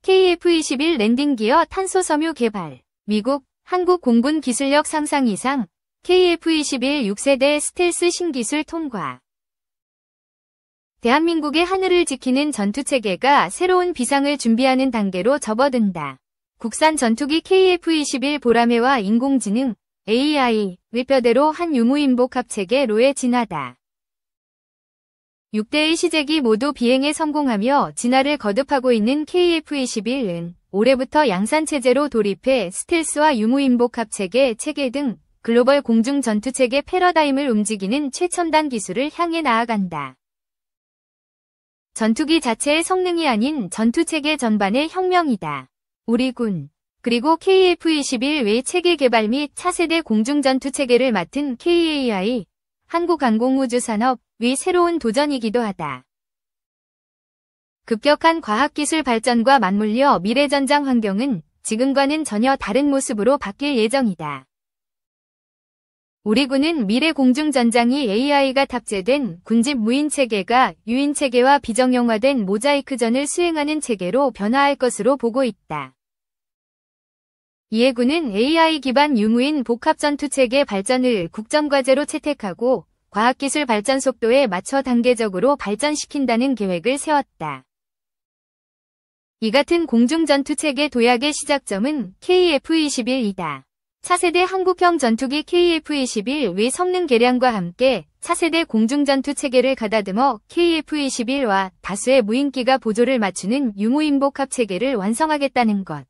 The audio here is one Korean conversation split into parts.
KF-21 랜딩기어 탄소 섬유 개발. 미국, 한국 공군 기술력 상상 이상. KF-21 6세대 스텔스 신기술 통과. 대한민국의 하늘을 지키는 전투체계가 새로운 비상을 준비하는 단계로 접어든다. 국산 전투기 KF-21 보라매와 인공지능, AI, 의 뼈대로 한 유무인복 합체계로의 진화다. 6대의 시제기 모두 비행에 성공하며 진화를 거듭하고 있는 KF-21은 올해부터 양산체제로 돌입해 스텔스와 유무인복 합체계 체계 등 글로벌 공중 전투체계 패러다임을 움직이는 최첨단 기술을 향해 나아간다. 전투기 자체의 성능이 아닌 전투체계 전반의 혁명이다. 우리 군, 그리고 KF-21 외 체계 개발 및 차세대 공중전투체계를 맡은 KAI, 한국항공우주산업의 새로운 도전이기도 하다. 급격한 과학기술 발전과 맞물려 미래 전장 환경은 지금과는 전혀 다른 모습으로 바뀔 예정이다. 우리 군은 미래 공중전장이 AI가 탑재된 군집 무인체계가 유인체계와 비정형화된 모자이크전을 수행하는 체계로 변화할 것으로 보고 있다. 이에 군은 AI 기반 유무인 복합전투체계 발전을 국정과제로 채택하고 과학기술 발전 속도에 맞춰 단계적으로 발전시킨다는 계획을 세웠다. 이 같은 공중전투체계 도약의 시작점은 KF-21이다. 차세대 한국형 전투기 KF-21 외 성능 개량과 함께 차세대 공중전투체계를 가다듬어 KF-21와 다수의 무인기가 보조를 맞추는 유무인복 합체계를 완성하겠다는 것.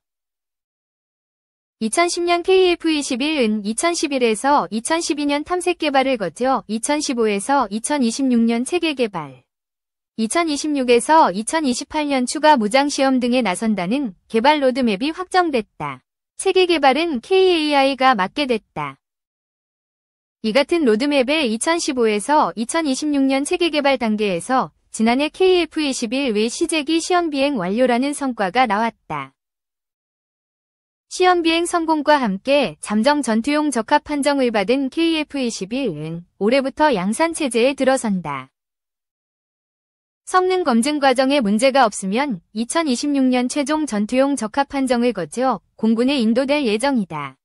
2010년 KF-21은 2011에서 2012년 탐색 개발을 거쳐 2015에서 2026년 체계 개발, 2026에서 2028년 추가 무장시험 등에 나선다는 개발 로드맵이 확정됐다. 체계 개발은 KAI가 맡게 됐다. 이 같은 로드맵에 2015에서 2026년 체계 개발 단계에서 지난해 KF-21 외 시제기 시험비행 완료라는 성과가 나왔다. 시험비행 성공과 함께 잠정 전투용 적합 판정을 받은 KF-21은 올해부터 양산체제에 들어선다. 성능 검증 과정에 문제가 없으면 2026년 최종 전투용 적합 판정을 거쳐 공군에 인도될 예정이다.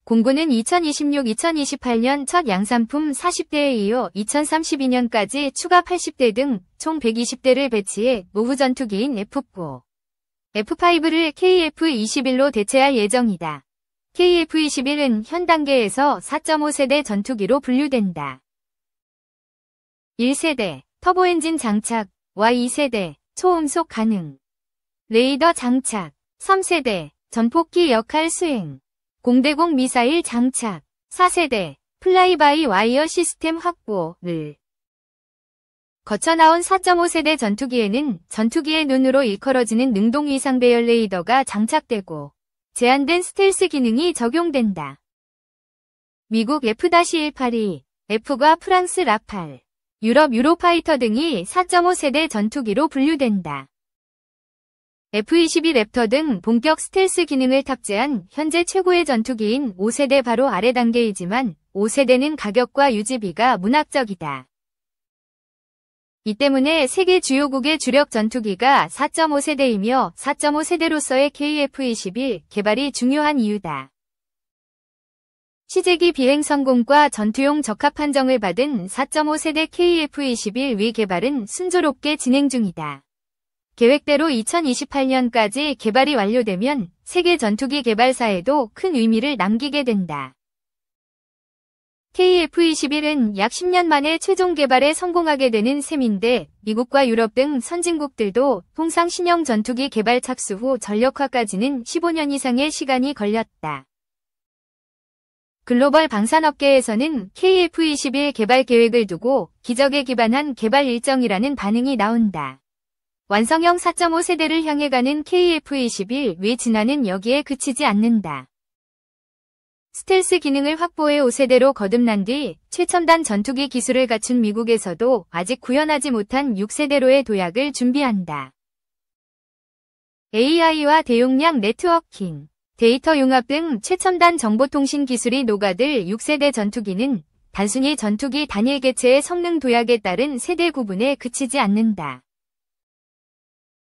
공군은 2026-2028년 첫 양산품 40대에 이어 2032년까지 추가 80대 등 총 120대를 배치해 노후 전투기인 F4, F5를 KF-21로 대체할 예정이다. KF-21은 현 단계에서 4.5세대 전투기로 분류된다. 1세대 터보엔진 장착, Y2세대 초음속 가능, 레이더 장착, 3세대 전폭기 역할 수행, 공대공 미사일 장착, 4세대 플라이바이 와이어 시스템 확보를 거쳐 나온 4.5세대 전투기에는 전투기의 눈으로 일컬어지는 능동위상 배열 레이더가 장착되고 제한된 스텔스 기능이 적용된다. 미국 F-182, F과 프랑스 라팔, 유럽 유로파이터 등이 4.5세대 전투기로 분류된다. F-22 랩터 등 본격 스텔스 기능을 탑재한 현재 최고의 전투기인 5세대 바로 아래 단계이지만 5세대는 가격과 유지비가 문학적이다. 이 때문에 세계 주요국의 주력 전투기가 4.5세대이며 4.5세대로서의 KF-21 개발이 중요한 이유다. 시제기 비행 성공과 전투용 적합 판정을 받은 4.5세대 KF-21 위 개발은 순조롭게 진행 중이다. 계획대로 2028년까지 개발이 완료되면 세계 전투기 개발사에도 큰 의미를 남기게 된다. KF-21은 약 10년 만에 최종 개발에 성공하게 되는 셈인데 미국과 유럽 등 선진국들도 통상 신형 전투기 개발 착수 후 전력화까지는 15년 이상의 시간이 걸렸다. 글로벌 방산업계에서는 KF-21 개발 계획을 두고 기적에 기반한 개발 일정이라는 반응이 나온다. 완성형 4.5세대를 향해 가는 KF-21 외 진화는 여기에 그치지 않는다. 스텔스 기능을 확보해 5세대로 거듭난 뒤 최첨단 전투기 기술을 갖춘 미국에서도 아직 구현하지 못한 6세대로의 도약을 준비한다. AI와 대용량 네트워킹, 데이터 융합 등 최첨단 정보통신 기술이 녹아들 6세대 전투기는 단순히 전투기 단일 개체의 성능 도약에 따른 세대 구분에 그치지 않는다.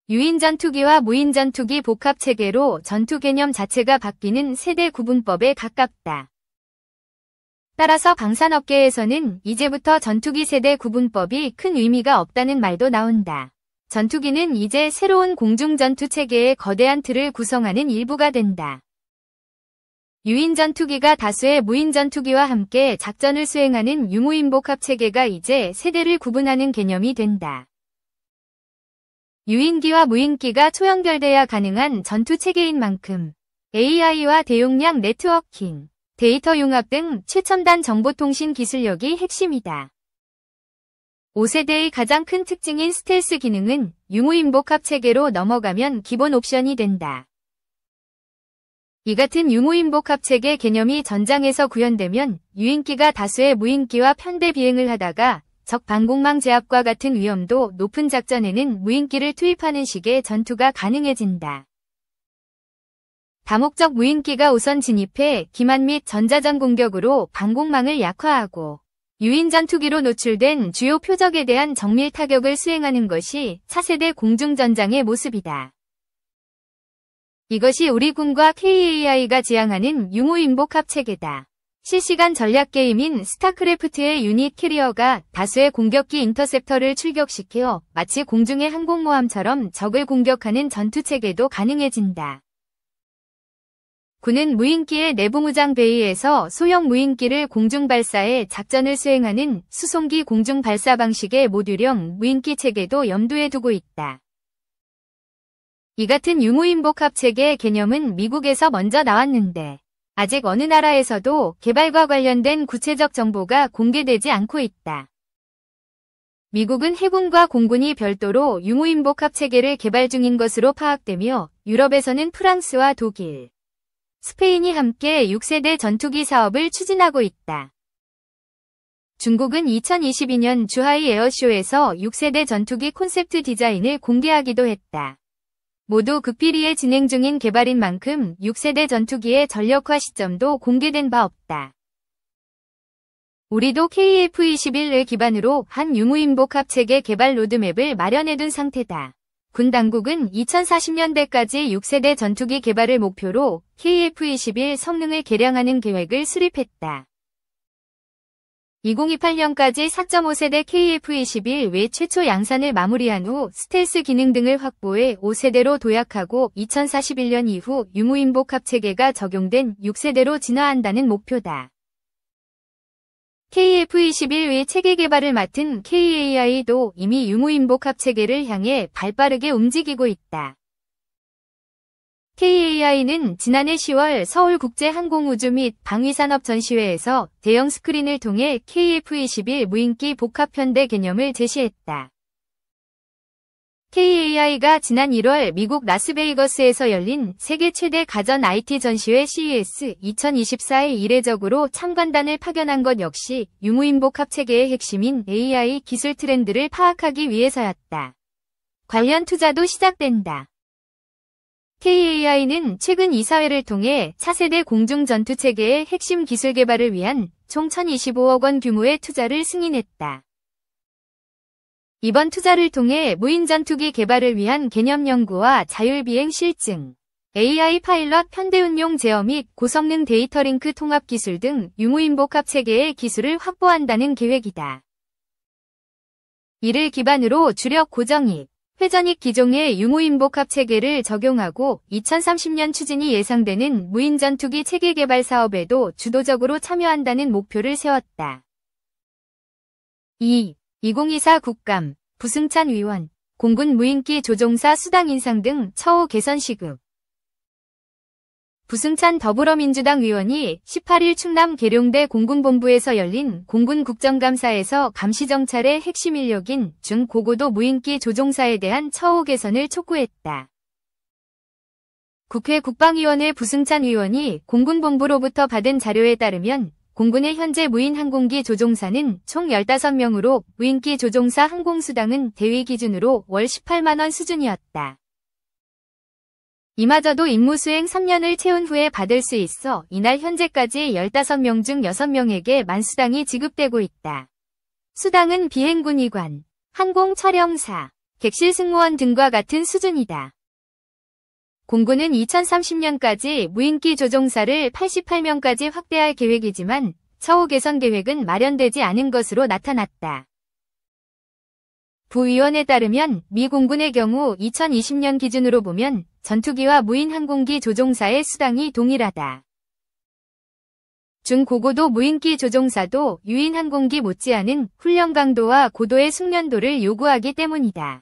유인 전투기와 무인 전투기 복합 체계로 전투 개념 자체가 바뀌는 세대 구분법에 가깝다. 따라서 방산업계에서는 이제부터 전투기 세대 구분법이 큰 의미가 없다는 말도 나온다. 전투기는 이제 새로운 공중전투 체계의 거대한 틀을 구성하는 일부가 된다. 유인 전투기가 다수의 무인 전투기와 함께 작전을 수행하는 유무인 복합 체계가 이제 세대를 구분하는 개념이 된다. 유인기와 무인기가 초연결돼야 가능한 전투 체계인 만큼 AI와 대용량 네트워킹, 데이터 융합 등 최첨단 정보통신 기술력이 핵심이다. 5세대의 가장 큰 특징인 스텔스 기능은 유무인 복합 체계로 넘어가면 기본 옵션이 된다. 이 같은 유무인 복합 체계 개념이 전장에서 구현되면 유인기가 다수의 무인기와 편대 비행을 하다가 적 방공망 제압과 같은 위험도 높은 작전에는 무인기를 투입하는 식의 전투가 가능해진다. 다목적 무인기가 우선 진입해 기만 및 전자전 공격으로 방공망을 약화하고 유인 전투기로 노출된 주요 표적에 대한 정밀 타격을 수행하는 것이 차세대 공중전장의 모습이다. 이것이 우리 군과 KAI가 지향하는 유무인 복합 체계다. 실시간 전략 게임인 스타크래프트의 유닛 캐리어가 다수의 공격기 인터셉터를 출격시켜 마치 공중의 항공모함처럼 적을 공격하는 전투체계도 가능해진다. 군은 무인기의 내부 무장 베이에서 소형 무인기를 공중 발사해 작전을 수행하는 수송기 공중 발사 방식의 모듈형 무인기 체계도 염두에 두고 있다. 이 같은 유무인 복합 체계 개념은 미국에서 먼저 나왔는데 아직 어느 나라에서도 개발과 관련된 구체적 정보가 공개되지 않고 있다. 미국은 해군과 공군이 별도로 유무인 복합 체계를 개발 중인 것으로 파악되며 유럽에서는 프랑스와 독일, 스페인이 함께 6세대 전투기 사업을 추진하고 있다. 중국은 2022년 주하이 에어쇼에서 6세대 전투기 콘셉트 디자인을 공개하기도 했다. 모두 극비리에 진행 중인 개발인 만큼 6세대 전투기의 전력화 시점도 공개된 바 없다. 우리도 KF-21을 기반으로 한 유무인 복합 체계 개발 로드맵을 마련해둔 상태다. 군 당국은 2040년대까지 6세대 전투기 개발을 목표로 KF-21 성능을 개량하는 계획을 수립했다. 2028년까지 4.5세대 KF-21 외 최초 양산을 마무리한 후 스텔스 기능 등을 확보해 5세대로 도약하고 2041년 이후 유무인 복합 체계가 적용된 6세대로 진화한다는 목표다. KF-21 외 체계 개발을 맡은 KAI도 이미 유무인 복합 체계를 향해 발빠르게 움직이고 있다. KAI는 지난해 10월 서울국제항공우주 및 방위산업 전시회에서 대형 스크린을 통해 KF-21 무인기 복합편대 개념을 제시했다. KAI가 지난 1월 미국 라스베이거스에서 열린 세계 최대 가전 IT 전시회 CES 2024에 이례적으로 참관단을 파견한 것 역시 유무인 복합 체계의 핵심인 AI 기술 트렌드를 파악하기 위해서였다. 관련 투자도 시작된다. KAI는 최근 이사회를 통해 차세대 공중전투체계의 핵심 기술 개발을 위한 총 1,025억 원 규모의 투자를 승인했다. 이번 투자를 통해 무인 전투기 개발을 위한 개념 연구와 자율비행 실증, AI 파일럿 편대운용 제어 및 고성능 데이터 링크 통합 기술 등 유무인 복합 체계의 기술을 확보한다는 계획이다. 이를 기반으로 주력 고정익, 회전익 기종의 유무인 복합 체계를 적용하고 2030년 추진이 예상되는 무인 전투기 체계 개발 사업에도 주도적으로 참여한다는 목표를 세웠다. 2. 2024 국감, 부승찬 의원, 공군 무인기 조종사 수당 인상 등 처우 개선 시급. 부승찬 더불어민주당 의원이 18일 충남 계룡대 공군본부에서 열린 공군 국정감사에서 감시정찰의 핵심 인력인 중고고도 무인기 조종사에 대한 처우 개선을 촉구했다. 국회 국방위원회 부승찬 의원이 공군본부로부터 받은 자료에 따르면 공군의 현재 무인 항공기 조종사는 총 15명으로 무인기 조종사 항공수당은 대위 기준으로 월 18만 원 수준이었다. 이마저도 임무수행 3년을 채운 후에 받을 수 있어 이날 현재까지 15명 중 6명에게 만수당이 지급되고 있다. 수당은 비행군의관, 항공촬영사, 객실 승무원 등과 같은 수준이다. 공군은 2030년까지 무인기 조종사를 88명까지 확대할 계획이지만 처우 개선 계획은 마련되지 않은 것으로 나타났다. 부위원에 따르면 미 공군의 경우 2020년 기준으로 보면 전투기와 무인 항공기 조종사의 수당이 동일하다. 중고고도 무인기 조종사도 유인 항공기 못지않은 훈련 강도와 고도의 숙련도를 요구하기 때문이다.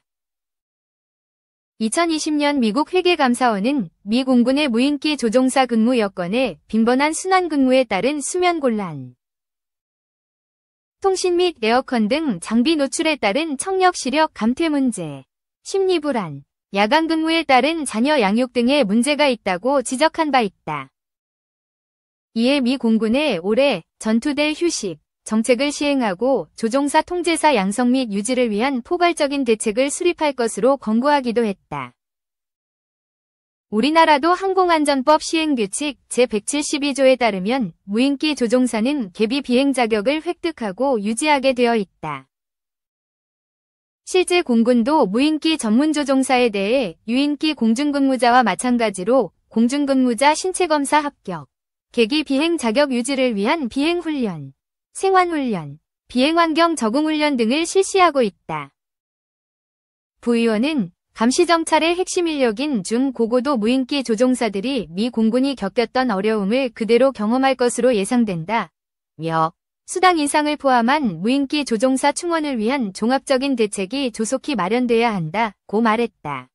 2020년 미국 회계감사원은 미 공군의 무인기 조종사 근무 여건에 빈번한 순환 근무에 따른 수면 곤란, 통신 및 에어컨 등 장비 노출에 따른 청력 시력 감퇴 문제, 심리 불안, 야간 근무에 따른 자녀 양육 등의 문제가 있다고 지적한 바 있다. 이에 미 공군에 올해 전투대 휴식 정책을 시행하고 조종사 통제사 양성 및 유지를 위한 포괄적인 대책을 수립할 것으로 권고하기도 했다. 우리나라도 항공안전법 시행규칙 제172조에 따르면 무인기 조종사는 계비 비행 자격을 획득하고 유지하게 되어 있다. 실제 공군도 무인기 전문조종사에 대해 유인기 공중근무자와 마찬가지로 공중근무자 신체검사 합격, 계기 비행 자격 유지를 위한 비행훈련, 생환훈련, 비행환경 적응훈련 등을 실시하고 있다. 부위원은 감시정찰의 핵심 인력인 중고고도 무인기 조종사들이 미 공군이 겪었던 어려움을 그대로 경험할 것으로 예상된다. 며 수당 인상을 포함한 무인기 조종사 충원을 위한 종합적인 대책이 조속히 마련돼야 한다고 말했다.